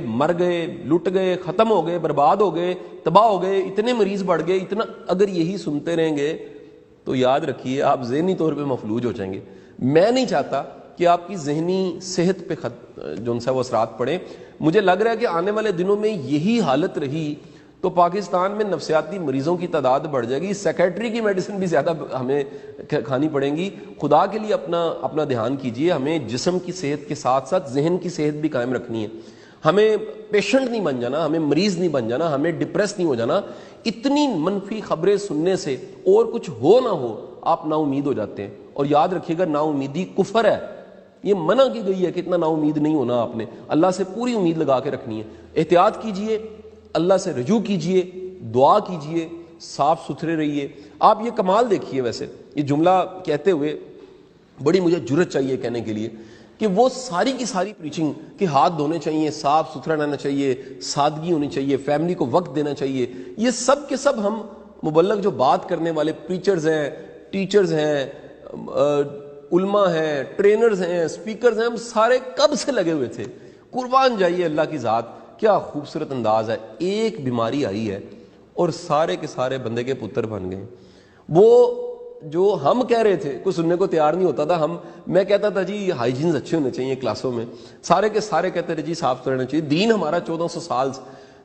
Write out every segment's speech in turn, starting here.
مر گئے, لٹ گئے, ختم ہو گئے, برباد ہو گئے, تباہ ہو گئے, اتنے مریض بڑھ گئے, اتنا. اگر یہی سنتے رہیں گے تو یاد رکھیے آپ ذہنی طور پہ مفلوج ہو جائیں گے. میں نہیں چاہتا کہ آپ کی ذہنی صحت پہ جو ان سے وہ اثرات پڑے. مجھے لگ رہا ہے کہ آنے والے دنوں میں یہی حالت رہی تو پاکستان میں نفسیاتی مریضوں کی تعداد بڑھ جائے گی, سیکیٹری کی میڈیسن بھی زیادہ ہمیں کھانی پڑیں گی. خدا کے لیے اپنا دھیان کیجئے. ہمیں جسم کی صحت کے ساتھ ساتھ ذہن کی صحت بھی قائم رکھنی ہے. ہمیں پیشنٹ نہیں بن جانا, ہمیں مریض نہیں بن جانا, ہمیں ڈپریس نہیں ہو جانا. اتنی منفی خبریں سننے سے اور کچھ ہو نہ ہو آپ نا امید ہو جاتے ہیں. اور یاد رکھیے گا نا امیدی کفر ہے. یہ منع کی گئی ہے کہ اتنا نا امید نہیں ہونا, آپ نے اللہ سے پوری امید لگا کے رکھنی ہے. احتیاط کیجئے, اللہ سے رجوع کیجئے, دعا کیجئے, صاف ستھرے رہیے. آپ یہ کمال دیکھیے, ویسے یہ جملہ کہتے ہوئے بڑی مجھے جرت چاہیے کہنے کے لیے کہ وہ ساری کی ساری پریچنگ کہ ہاتھ دھونے چاہیے, صاف ستھرا رہنا چاہیے, سادگی ہونی چاہیے, فیملی کو وقت دینا چاہیے, یہ سب کے سب ہم مبلغ جو بات کرنے والے پریچرز ہیں, ٹیچرز ہیں, علماء ہیں, ٹرینرز ہیں, اسپیکرز ہیں, ہم سارے کب سے لگے ہوئے تھے. قربان جائیے اللہ کی ذات, کیا خوبصورت انداز ہے. ایک بیماری آئی ہے اور سارے کے سارے بندے کے پتر بن گئے. وہ جو ہم کہہ رہے تھے کوئی سننے کو تیار نہیں ہوتا تھا. میں کہتا تھا جی ہائیجینز اچھے ہونے چاہیے کلاسوں میں, سارے کے سارے کہتے رہے جی صاف ستھرا رہنا چاہیے. دین ہمارا 1400 سال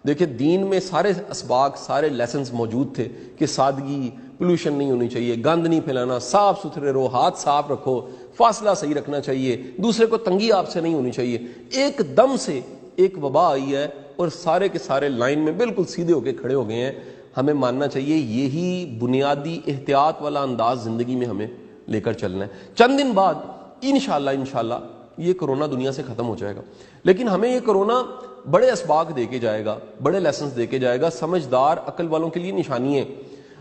دیکھیں, دین میں سارے اسباق, سارے لیسنز موجود تھے کہ سادگی, پولوشن نہیں ہونی چاہیے, گند نہیں پھیلانا, صاف ستھرے رہو, ہاتھ صاف رکھو, فاصلہ صحیح رکھنا چاہیے, دوسرے کو تنگی آپ سے نہیں ہونی چاہیے. ایک دم سے ایک وبا آئی ہے اور سارے کے سارے لائن میں بالکل سیدھے ہو کے کھڑے ہو گئے ہیں. ہمیں ماننا چاہیے یہی بنیادی احتیاط والا انداز زندگی میں ہمیں لے کر چلنا ہے. چند دن بعد انشاءاللہ یہ کرونا دنیا سے ختم ہو جائے گا, لیکن ہمیں یہ کرونا بڑے اسباق دے کے جائے گا, بڑے لیسنز دے کے جائے گا. سمجھدار عقل والوں کے لیے نشانی ہے.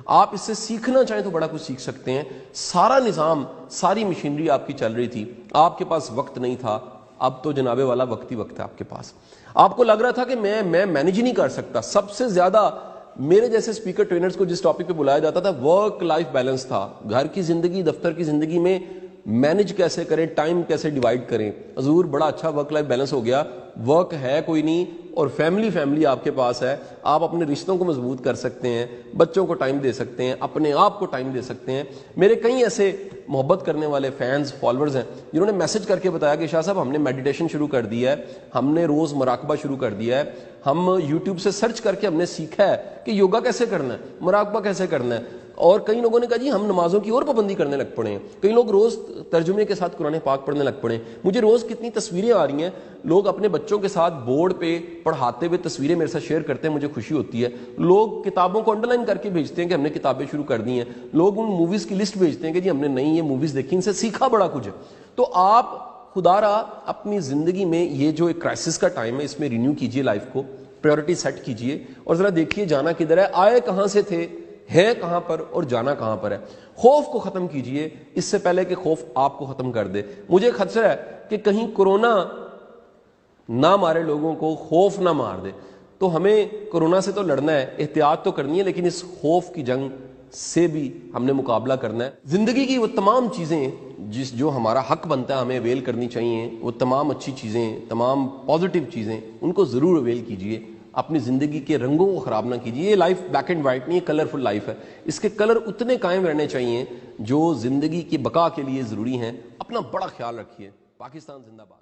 آپ اس سے سیکھنا چاہیں تو بڑا کچھ سیکھ سکتے ہیں. سارا نظام, ساری مشینری آپ کی چل رہی تھی, آپ کے پاس وقت نہیں تھا. اب تو جناب والا وقت ہی وقت ہے آپ کے پاس. آپ کو لگ رہا تھا کہ میں مینج نہیں کر سکتا. سب سے زیادہ میرے جیسے اسپیکر ٹرینرز کو جس ٹاپک پہ بلایا جاتا تھا ورک لائف بیلنس تھا. گھر کی زندگی, دفتر کی زندگی میں مینج کیسے کریں, ٹائم کیسے ڈیوائڈ کریں. حضور بڑا اچھا ورک لائف بیلنس ہو گیا. ورک ہے کوئی نہیں اور فیملی آپ کے پاس ہے. آپ اپنے رشتوں کو مضبوط کر سکتے ہیں, بچوں کو ٹائم دے سکتے ہیں, اپنے آپ کو ٹائم دے سکتے ہیں. میرے کئی ایسے محبت کرنے والے فینز, فالوورز ہیں جنہوں نے میسج کر کے بتایا کہ شاہ صاحب ہم نے میڈیٹیشن شروع کر دیا ہے, ہم نے روز مراقبہ شروع کر دیا ہے, ہم یوٹیوب سے سرچ کر کے ہم نے سیکھا ہے کہ یوگا کیسے کرنا ہے, مراقبہ کیسے کرنا ہے. اور کئی لوگوں نے کہا جی ہم نمازوں کی اور پابندی کرنے لگ پڑے ہیں. کئی لوگ روز ترجمے کے ساتھ قرآن پاک پڑھنے لگ پڑے ہیں. مجھے روز کتنی تصویریں آ رہی ہیں, لوگ اپنے بچوں کے ساتھ بورڈ پہ پڑھاتے ہوئے تصویریں میرے ساتھ شیئر کرتے ہیں, مجھے خوشی ہوتی ہے. لوگ کتابوں کو انڈر لائن کر کے بھیجتے ہیں کہ ہم نے کتابیں شروع کر دی ہیں. لوگ ان موویز کی لسٹ بھیجتے ہیں کہ جی ہم نے نئی یہ موویز دیکھی, ان سے سیکھا بڑا کچھ ہے. تو آپ خدا را اپنی زندگی میں یہ جو ایک کرائسس کا ٹائم ہے اس میں رینیو کیجئے, لائف کو پریورٹی سیٹ کیجئے اور ذرا دیکھیے جانا کدھر ہے, آئے کہاں سے تھے, ہے کہاں پر اور جانا کہاں پر ہے. خوف کو ختم کیجئے اس سے پہلے کہ خوف آپ کو ختم کر دے. مجھے خدشہ ہے کہ کہیں کورونا نہ مارے لوگوں کو, خوف نہ مار دے. تو ہمیں کورونا سے تو لڑنا ہے, احتیاط تو کرنی ہے, لیکن اس خوف کی جنگ سے بھی ہم نے مقابلہ کرنا ہے. زندگی کی وہ تمام چیزیں جو ہمارا حق بنتا ہے ہمیں اویل کرنی چاہیے, وہ تمام اچھی چیزیں, تمام پازیٹیو چیزیں, ان کو ضرور اویل کیجئے. اپنی زندگی کے رنگوں کو خراب نہ کیجیے. یہ لائف بلیک اینڈ وائٹ نہیں ہے, کلرفل لائف ہے. اس کے کلر اتنے قائم رہنے چاہیے جو زندگی کی بقا کے لیے ضروری ہیں. اپنا بڑا خیال رکھیے. پاکستان زندہ باد.